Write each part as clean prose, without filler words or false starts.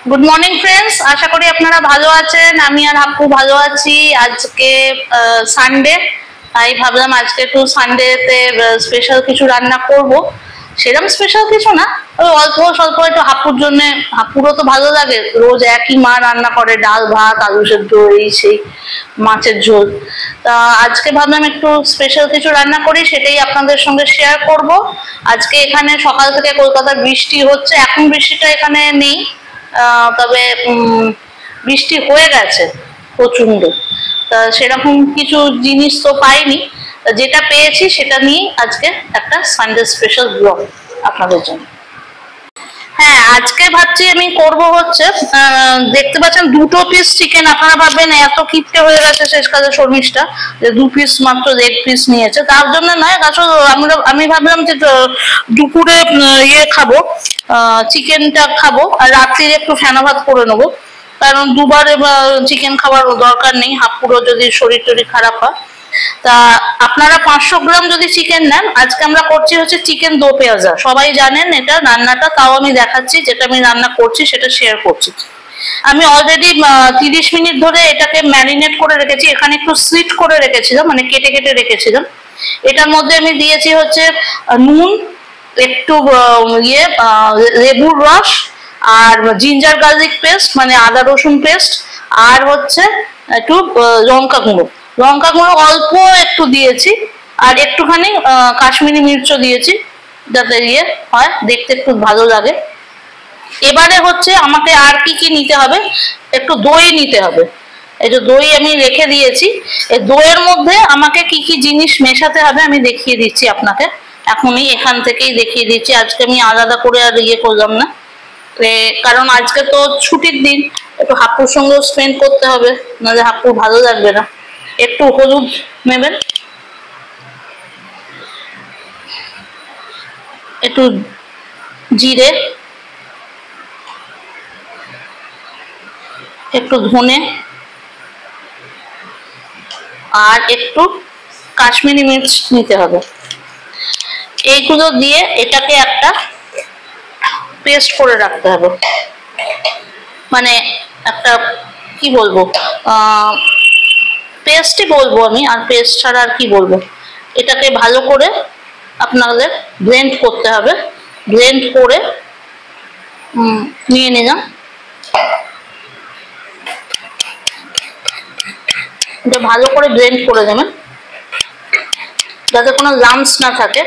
Good morning friends, আশা করি আপনারা ভালো আছেন। আমি আর আপু ভালো আছি। আজকে সানডে, তাই ভাবলাম আজকে একটু সানডেতে স্পেশাল কিছু রান্না করব। সেরকম স্পেশাল কিছু না, ওই অল্প স্বল্প একটু হাপুর জন্য। হাপুরও তো ভালো লাগে, রোজ একই মা রান্না করে, ডাল ভাত আলু সেদ্ধ এই সেই মাছের ঝোল। তা আজকে ভাবলাম একটু স্পেশাল কিছু রান্না করি, সেটাই আপনাদের সঙ্গে শেয়ার করব। আজকে এখানে সকাল থেকে কলকাতার বৃষ্টি হচ্ছে, এখন বৃষ্টিটা এখানে নেই, তবে বৃষ্টি হয়ে গেছে প্রচন্ড। তা সেরকম কিছু জিনিস তো পাইনি, যেটা পেয়েছি সেটা নিয়ে আজকে একটা সানডে স্পেশাল ব্লগ আপনাদের জন্য। হ্যাঁ, আজকে ভাবছি আমি করব হচ্ছে, দেখতে পাচ্ছেন 2 পিস চিকেন। আপনারা ভাববেন এত কিপটে হয়ে গেছে শেষকালে শর্মিষ্ঠা, যে 2 পিস মাত্র লেগ পিস নিয়েছে। তার জন্য নয়, আসলে আমি ভাবলাম যে দুপুরে ইয়ে খাবো, চিকেনটা খাবো, আর রাত্রে একটু ফেনা ভাত করে নেবো, কারণ দুবারে চিকেন খাওয়ার দরকার নেই, হাফপুরো যদি শরীর টরীর খারাপ হয়। তা আপনারা 500 গ্রাম যদি চিকেন নেন, আজকে আমরা করছি হচ্ছে চিকেন দো পেঁয়াজা। সবাই জানেন এটা রান্নাটা, তাও আমি দেখাচ্ছি, যেটা আমি রান্না করছি সেটা শেয়ার করছি। আমি অলরেডি 30 মিনিট ধরে এটাকে ম্যারিনেট করে রেখেছি। এখানে একটু স্লিট করে রেখেছিলাম, মানে কেটে কেটে রেখেছিলাম। এটার মধ্যে আমি দিয়েছি হচ্ছে নুন, একটু লেবুর রস, আর জিঞ্জার গার্লিক পেস্ট মানে আদা রসুন পেস্ট, আর হচ্ছে একটু লঙ্কা গুঁড়ো। লঙ্কা গুঁড়ো অল্প একটু দিয়েছি, আর একটুখানি কাশ্মীরি মির্চও দিয়েছি, যাতে ইয়ে হয়, দেখতে একটু ভালো লাগে। এবারে হচ্ছে আমাকে আর কি কি নিতে হবে, একটু দই নিতে হবে। এই যে দই আমি রেখে দিয়েছি, এই দইয়ের মধ্যে আমাকে কি কি জিনিস মেশাতে হবে আমি দেখিয়ে দিচ্ছি আপনাকে, এখনই এখান থেকেই দেখিয়ে দিচ্ছি। আজকে আমি আলাদা করে আর ইয়ে করলাম না, কারণ আজকে তো ছুটির দিন, একটু হাপুর সঙ্গেও স্পেন্ড করতে হবে, নাহলে হাপুর ভালো লাগবে না। একটু হলুদ নেবেন, একটু জিরে, একটু ধনে, আর একটু কাশ্মীরি মির্চ নিতে হবে। এইগুলো দিয়ে এটাকে একটা পেস্ট করে রাখতে হবে, মানে একটা কি বলবো, পেস্টই বলবো আমি, আর পেস্ট ছাড়া আর কি বলবো। এটাকে ভালো করে আপনাদের ব্লেন্ড করতে হবে। ব্লেন্ড করে নিয়ে নিলাম। এটা ভালো করে ব্লেন্ড করে দেবেন, যাতে কোনো লাম্পস না থাকে।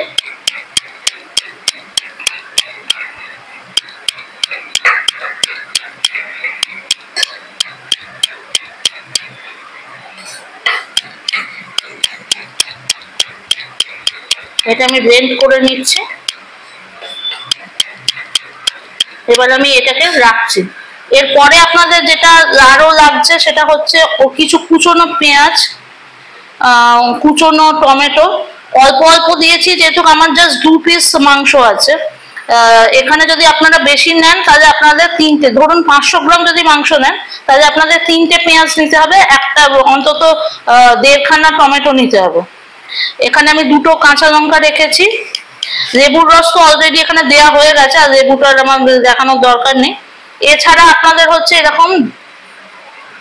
এটা আমি ব্লেন্ড করে নিচ্ছি। এবার আমি এটাকে রাখছি। এরপরে আপনাদের যেটা আরো লাগছে সেটা হচ্ছে কিছু কুচনো পেঁয়াজ, কুচনো টমেটো, অল্প অল্প দিয়েছি যেহেতু আমার জাস্ট 2 পিস মাংস আছে। এখানে যদি আপনারা বেশি নেন তাহলে আপনাদের 3টে, ধরুন 500 গ্রাম যদি মাংস নেন তাহলে আপনাদের 3টে পেঁয়াজ নিতে হবে, একটা অন্তত 1.5খানা টমেটো নিতে হবে। এখানে আমি 2টো কাঁচা লঙ্কা রেখেছি। লেবুর রস তো অলরেডি এখানে দেওয়া হয়ে গেছে, আর লেবুটার আমার দেখানোর দরকার নেই। এছাড়া আপনাদের হচ্ছে এরকম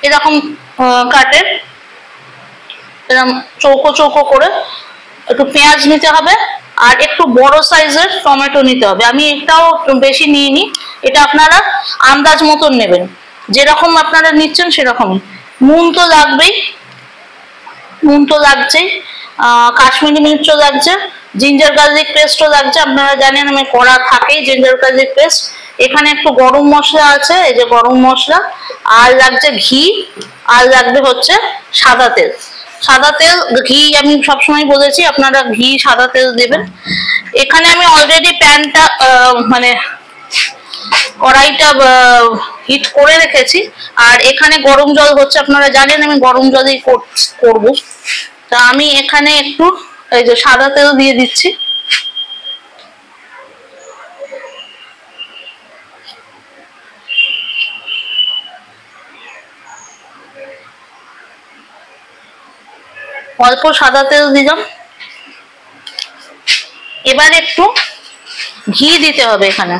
এরকম কাটের, এরকম চৌকো চৌকো করে একটু পেঁয়াজ নিতে হবে, আর একটু বড় সাইজের টমেটো নিতে হবে। আমি এটাও বেশি নিইনি, এটা আপনারা আন্দাজ মতন নেবেন, যেরকম আপনারা নিচ্ছেন সেরকমই। নুন তো লাগবেই, নুন তো লাগছেই, কাশ্মীরি মির্চও লাগছে, জিঞ্জার গার্লিক পেস্টও লাগছে। আপনারা জানেন আমি করা থাকেই জিঞ্জার গার্লিক পেস্ট। এখানে একটু গরম মশলা আছে, এই যে গরম মশলা, আর লাগছে ঘি, আর লাগবে হচ্ছে সাদা তেল। সাদা তেল ঘি আমি সবসময় বলেছি আপনারা ঘি সাদা তেল দেবেন। এখানে আমি অলরেডি প্যানটা মানে কড়াইটা হিট করে রেখেছি, আর এখানে গরম জল হচ্ছে। আপনারা জানেন আমি গরম জলেই করব। তা আমি এখানে একটু এই যে সাদা তেল দিয়ে দিচ্ছি। অল্প সাদা তেল দিলাম। এবার একটু ঘি দিতে হবে এখানে,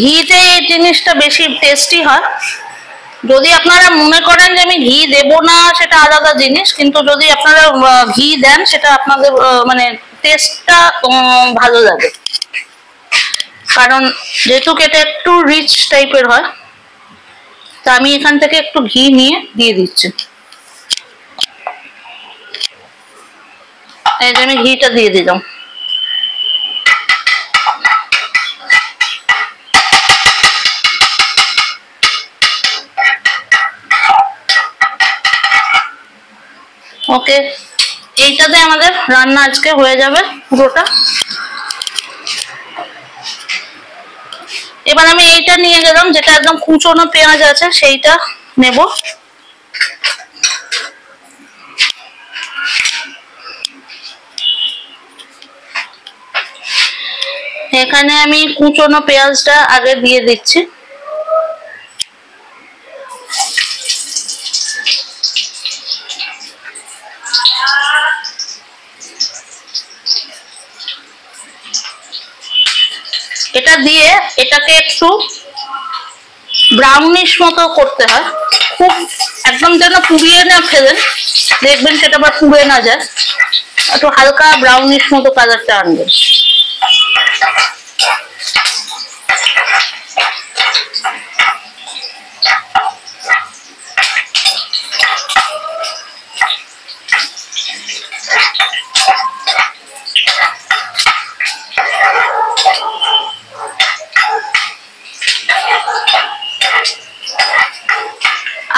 ঘিতে এই জিনিসটা বেশি টেস্টি হয়। যদি আপনারা মনে করেন যে আমি ঘি দেব না, সেটা আলাদা জিনিস, কিন্তু যদি আপনারা ঘি দেন সেটা আপনাদের মানে টেস্টটা ভালো লাগে, কারণ যেহেতু এটা একটু রিচ টাইপের হয়। তা আমি এখান থেকে একটু ঘি নিয়ে দিয়ে দিচ্ছি। এই যে আমি ঘিটা দিয়ে দিলাম। ওকে, এইটাতে আমাদের রান্না আজকে হয়ে যাবে পুরোটা। এবার আমি এইটা নিয়ে গেলাম, যেটা একদম কুচনো পেঁয়াজ আছে সেইটা নেব। এখানে আমি কুচনো পেঁয়াজটা আগে দিয়ে দিচ্ছি। এটা দিয়ে এটাকে একটু ব্রাউনিশ মতো করতে হয়, খুব একদম যেন পুড়িয়ে না ফেলেন, দেখবেন সেটা আবার পুড়ে না যায়, একটু হালকা ব্রাউনিশ মতো কালারটা আনবেন।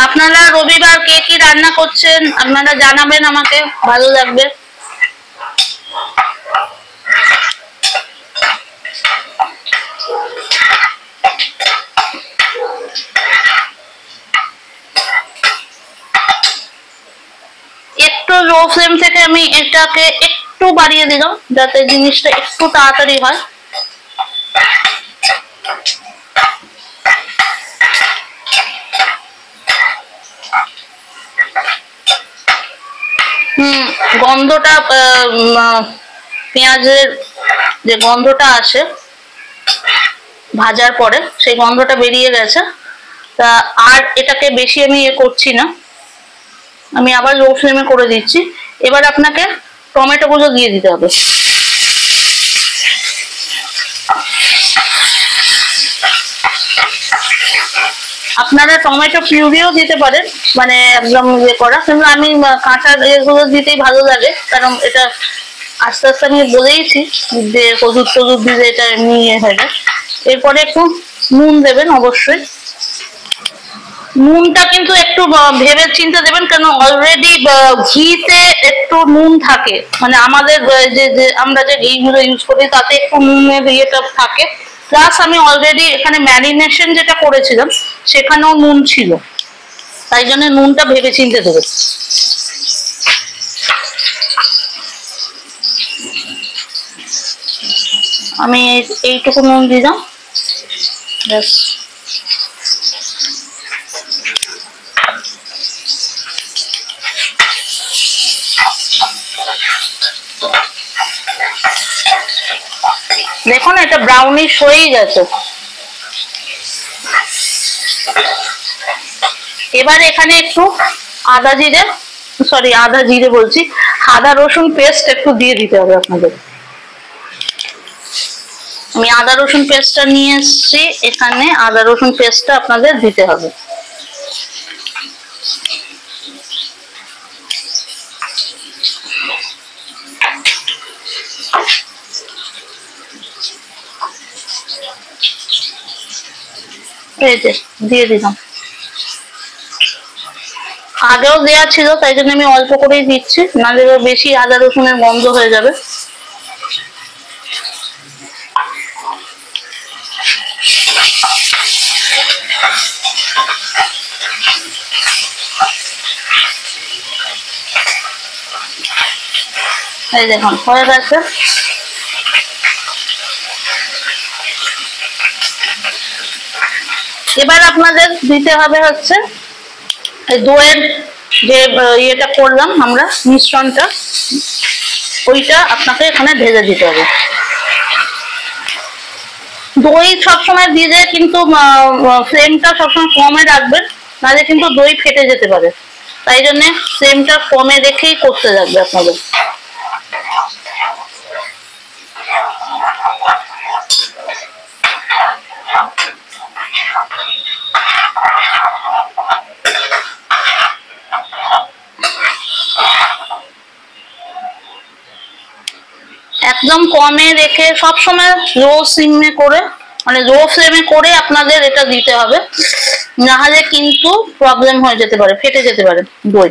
আপনারা রবিবার কে কি রান্না করছেন আপনারা জানাবেন, আমাকে ভালো লাগবে। একটু লো ফ্লেম থেকে আমি এটাকে একটু বাড়িয়ে দিলাম, যাতে জিনিসটা একটু তাড়াতাড়ি হয়। গন্ধটা পেঁয়াজের যে গন্ধটা আসে ভাজার পরে, সেই গন্ধটা বেরিয়ে গেছে। তা আর এটাকে বেশি আমি করছি না, আমি আবার লো ফ্লেমে করে দিচ্ছি। এবার আপনাকে টমেটো গুলো দিয়ে দিতে হবে। আপনারা টমেটো পিউরিও দিতে পারেন, মানে একদম ইয়ে করা, কিন্তু আমি কাঁচা এগুলো দিতেই ভালো লাগে, কারণ এটা আস্তে আস্তে আমি বলেইছি যে হলুদ টলুদ দিলে এটা এমনি ইয়ে হয়ে যায়। এরপরে একটু নুন দেবেন অবশ্যই। নুনটা কিন্তু একটু ভেবে চিন্তে দেবেন, কেন অলরেডি ঘিতে একটু নুন থাকে, মানে আমাদের যে আমরা যে ঘিগুলো ইউজ করি তাতে একটু নুনের ইয়েটা থাকে, প্লাস আমি অলরেডি এখানে ম্যারিনেশন যেটা করেছিলাম সেখানেও নুন ছিল, তাই জন্য নুনটা ভেবে চিন্তে দেবেন। আমি এইটুকু নুন দিলাম, ব্যাস। দেখুন এটা ব্রাউনিশ হয়েই গেছে। এবার এখানে একটু আদা জিরে বলছি, আদা রসুন পেস্ট একটু দিয়ে দিতে হবে আপনাদের। আমি আদা রসুন পেস্টটা নিয়ে এসেছি, এখানে আদা রসুন পেস্টটা আপনাদের দিতে হবে। এই যে দিয়ে দিলাম, আগেও দেওয়া ছিল তাই জন্য আমি অল্প করেই দিচ্ছি, নাহলে বেশি আদা রসুনের গন্ধ হয়ে যাবে। এই দেখুন হয়ে গেছে। এবার আপনাদের দিতে হবে হচ্ছে দইয়ের যে ইয়েটা করলাম আমরা মিশ্রণটা, ওইটা আপনাকে এখানে ঢেলে দিতে হবে। দই সবসময় দিয়ে কিন্তু ফ্লেমটা সবসময় কমে রাখবেন, নাহলে কিন্তু দই ফেটে যেতে পারে। তাই জন্য ফ্লেমটা কমে রেখেই করতে লাগবে আপনাদের। একদম কমে রেখে সবসময় লো সিমে করে, মানে লো ফ্লেমে করে আপনাদের এটা দিতে হবে, নাহলে কিন্তু প্রবলেম হয়ে যেতে পারে, ফেটে যেতে পারে দই।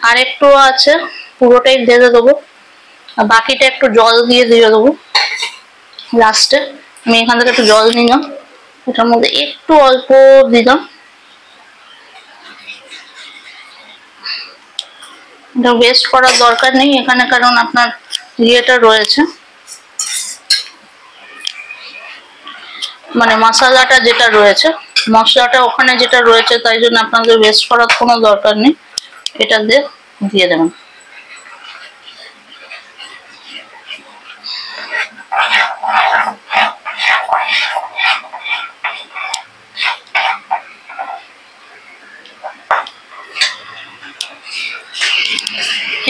আর একটু আছে, পুরোটাই ঢেলে দেবো, আর বাকিটা একটু জল দিয়ে দেবো লাস্টে। আমি এখান থেকে একটু জল নিলাম, এটার মধ্যে একটু অল্প দিলাম, এটা ওয়েস্ট করার দরকার নেই এখানে, কারণ আপনার ইয়েটা রয়েছে, মানে মশলাটা যেটা রয়েছে, মশলাটা ওখানে যেটা রয়েছে, তাই জন্য আপনাদের ওয়েস্ট করার কোনো দরকার নেই। এটা দিয়ে দেবেন।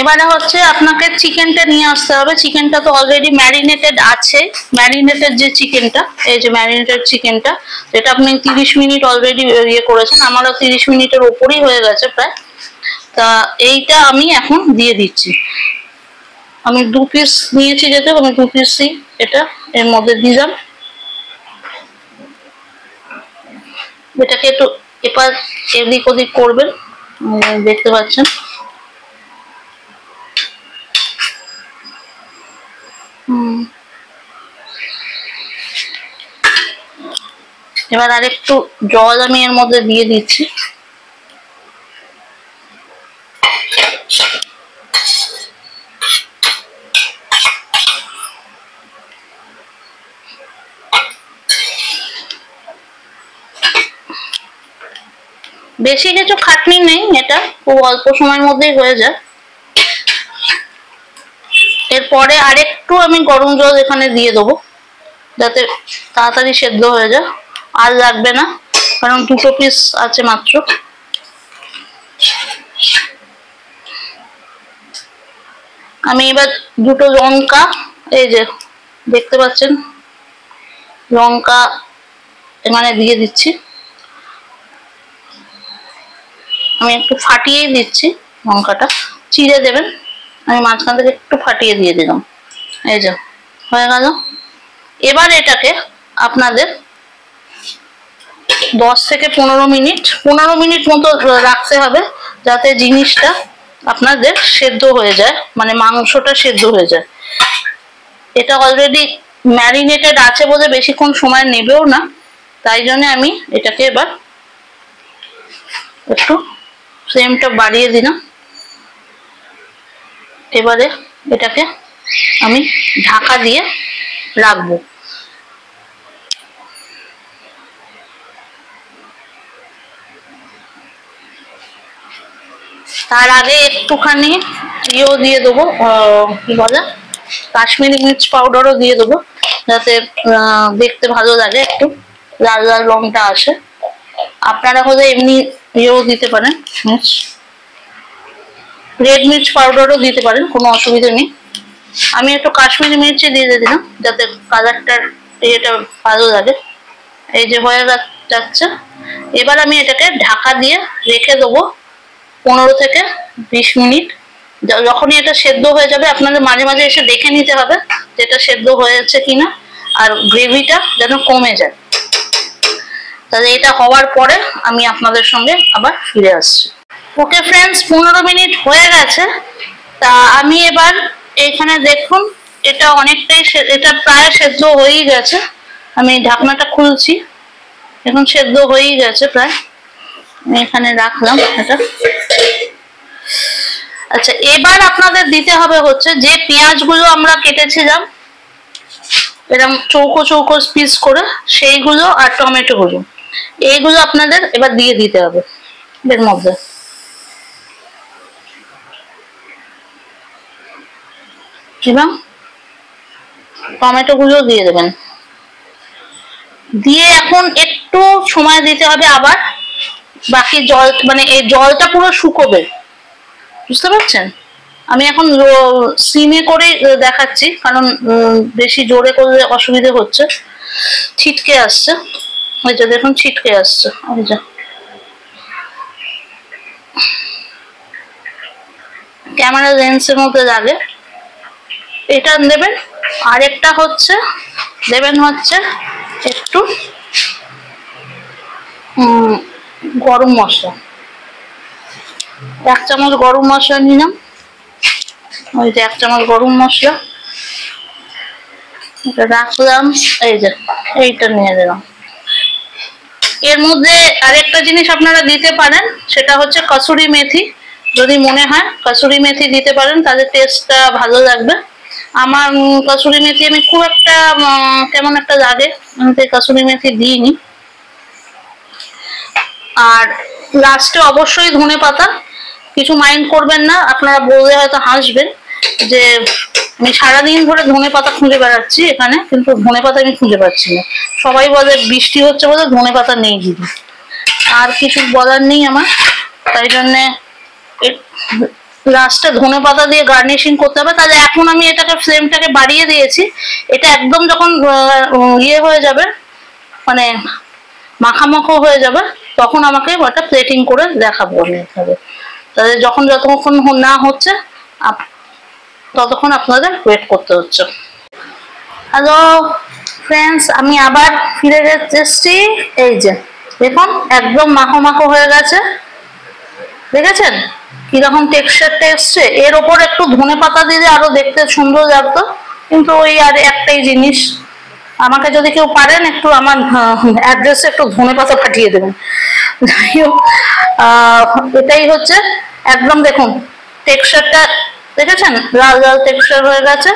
এবারে হচ্ছে আপনাকে চিকেনটা নিয়ে আসতে হবে। চিকেনটা তো অলরেডি ম্যারিনেটেড আছে, ম্যারিনেটেড যে চিকেনটা, এই যে ম্যারিনেটেড চিকেনটা, যেটা আপনি 30 মিনিট অলরেডি ইয়ে করেছেন, আমারও 30 মিনিটের ওপরই হয়ে গেছে প্রায়। তা এইটা আমি এখন দিয়ে দিচ্ছি। আমি 2 পিস নিয়েছি, যেহেতু আমি 2 পিসই এটা এর মধ্যে দিলাম। এটাকে একটু এপাশ এদিক ওদিক করবেন, দেখতে পাচ্ছেন। এবার আরেকটু জল আমি এর মধ্যে দিয়ে দিচ্ছি। বেশি কিছু খাটনি নেই, এটা খুব অল্প সময়ের মধ্যেই হয়ে যায়। এরপরে আরেকটু আমি গরম জল এখানে দিয়ে দেবো, যাতে তাড়াতাড়ি সেদ্ধ হয়ে যায়, আর লাগবে না, কারণ 2 পিস আছে মাত্র। আমি এবার 2 লঙ্কা, এই যে দেখতে পাচ্ছেন, লঙ্কা এখানে দিয়ে দিচ্ছি। আমি একটু ফাটিয়েই দিচ্ছি, লঙ্কাটা চিড়ে দেবেন, আমি মাঝখান থেকে একটু ফাটিয়ে দিয়ে দিলাম। এই যে হয়ে গেল। এবার এটাকে আপনাদের 10 থেকে 15 মিনিট মতো রাখতে হবে, যাতে জিনিসটা আপনাদের সেদ্ধ হয়ে যায়, মানে মাংসটা সেদ্ধ হয়ে যায়। এটা অলরেডি ম্যারিনেটেড আছে বলে বেশিক্ষণ সময় নেবেও না, তাই জন্য আমি এটাকে এবার একটু ফ্লেমটা বাড়িয়ে দিলাম। এবারে এটাকে আমি ঢাকা দিয়ে রাখবো। তার আগে একটুখানি ইয়েও দিয়ে দেবো, কি বলে, কাশ্মীরি মির্চ পাউডারও দিয়ে দেবো, যাতে দেখতে ভালো লাগে, একটু লাল লাল রংটা আসে। আপনারা হলে এমনি ইয়েও দিতে পারেন, রেড মির্চ পাউডারও দিতে পারেন, কোনো অসুবিধা নেই। আমি একটু কাশ্মীরি মির্চি দিয়ে দিলাম, যাতে কালারটার ইয়েটা ভালো লাগে। এই যে হয়ে যাচ্ছে। এবার আমি এটাকে ঢাকা দিয়ে রেখে দেবো 15 থেকে 20 মিনিট। যখনই এটা সেদ্ধ হয়ে যাবে, আপনাদের মাঝে মাঝে এসে দেখে নিতে হবে যেটা সেদ্ধ হয়েছে কিনা, আর গ্রেভিটা যেন কমে যায়। তাহলে এটা হওয়ার পরে আমি আপনাদের সঙ্গে আবার ফিরে আসছি। ওকে ফ্রেন্ডস, 15 মিনিট হয়ে গেছে। তা আমি এবার এখানে দেখুন, এটা অনেকটাই, এটা প্রায় সেদ্ধ হয়েই গেছে। আমি ঢাকনাটা খুলছি, এখন সেদ্ধ হয়েই গেছে প্রায়। আমি এখানে রাখলাম এটা। আচ্ছা, এবার আপনাদের দিতে হবে হচ্ছে যে পেঁয়াজগুলো আমরা কেটেছিলাম, এরকম চৌকো চৌকো পিস করে, সেইগুলো আর টমেটো গুলো, এইগুলো আপনাদের এবার দিয়ে দিতে হবে এর মধ্যে। এবং টমেটো গুলো দিয়ে দেবেন, দিয়ে এখন একটু সময় দিতে হবে আবার। বাকি জল মানে এই জলটা পুরো শুকোবে, বুঝতে পারছেন? আমি এখন সিমে করে দেখাচ্ছি, কারণ বেশি জোরে করলে অসুবিধে হচ্ছে, ছিটকে আসছে। ওই যে দেখুন ছিটকে আসছে, ওই যে ক্যামেরা লেন্সের মধ্যে লাগে। এটা দেবেন। আরেকটা হচ্ছে দেবেন হচ্ছে একটু গরম মশলা, 1 চামচ গরম মশলা নিলাম। ওই যে 1 চামচ গরম মশলা এটা রাখলাম। এই যে এইটা নিয়ে দিলাম। এর মধ্যে আরেকটা জিনিস আপনারা দিতে পারেন, সেটা হচ্ছে কসুরি মেথি। যদি মনে হয় কসুরি মেথি দিতে পারেন, তাহলে টেস্টটা ভালো লাগবে। আমার কসুরি মেথি আমি খুব একটা কেমন একটা লাগে, আমি কসুরি মেথি দিইনি। আর লাস্টে অবশ্যই ধনে পাতা। কিছু মাইন্ড করবেন না, আপনারা বললে হয়তো হাসবেন যে আমি সারাদিন ধরে ধনে পাতা খুঁজে বেড়াচ্ছি এখানে, কিন্তু ধনে পাতা আমি খুঁজে পাচ্ছি না। সবাই বলে বৃষ্টি হচ্ছে বলে ধনে পাতা নেই দিদি, আর কিছু বলার নেই আমার। তাই জন্যে লাস্টে ধনে পাতা দিয়ে গার্নিশিং করতে হবে। তাহলে এখন আমি এটাকে ফ্লেমটাকে বাড়িয়ে দিয়েছি। এটা একদম যখন ইয়ে হয়ে যাবে, মানে মাখামাখো হয়ে যাবে, তখন আমাকে ওটা প্লেটিং করে দেখাবো আমি এখানে। তাহলে যতক্ষণ না হচ্ছে ততক্ষণ আপনাদের ওয়েট করতে হচ্ছে। হ্যালো ফ্রেন্ডস, আমি আবার ফিরে এসেছি। এই যে দেখুন একদম মাখো মাখো হয়ে গেছে, দেখেছেন কিরকম টেক্সচারটা এসছে। এর ওপর একটু ধনে পাতা দিলে আরো দেখতে সুন্দর লাগতো, কিন্তু ওই আর একটাই জিনিস, আমাকে যদি কেউ পারেন একটু আমার অ্যাড্রেসে একটু ধনে পাতা পাঠিয়ে দেবেন। যাই হোক, এটাই হচ্ছে একদম দেখুন টেক্সচারটা, দেখেছেন লাল লাল টেক্সচার হয়ে গেছে।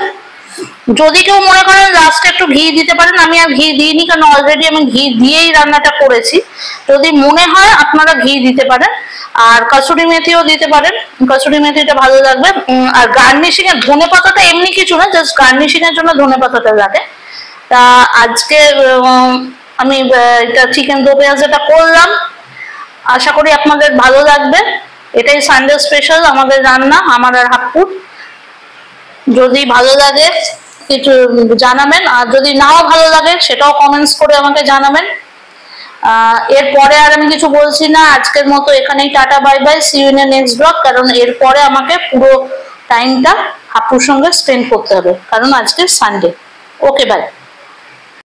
যদি কেউ মনে করেন লাস্টে একটু ঘি দিতে পারেন, আমি আর ঘি দিইনি, কারণ অলরেডি আমি ঘি দিয়েই রান্নাটা করেছি। যদি মনে হয় আপনারা ঘি দিতে পারেন, আর কসুরি মেথিও দিতে পারেন, কসুরি মেথিটা ভালো লাগবে। আর গার্নিশিং এর ধনে পাতাটা এমনি কিছু না, জাস্ট গার্নিশিং এর জন্য ধনে পাতাটা লাগে। তা আজকে আমি এটা চিকেন দো পেঁয়াজাটা করলাম, আশা করি আপনাদের ভালো লাগবে। এটাই সানডে স্পেশাল আমাদের রান্না, আমার আর হাপ্পুর। যদি ভালো লাগে কিছু জানাবেন, আর যদি নাও ভালো লাগে সেটাও কমেন্টস করে আমাকে জানাবেন। এরপরে আর আমি কিছু বলছি না, আজকের মতো এখানেই tata bye bye, see you in the next blog. কারণ এরপরে আমাকে পুরো টাইমটা হাপ্পুর সঙ্গে স্পেন্ড করতে হবে, কারণ আজকে সানডে। Okay bye.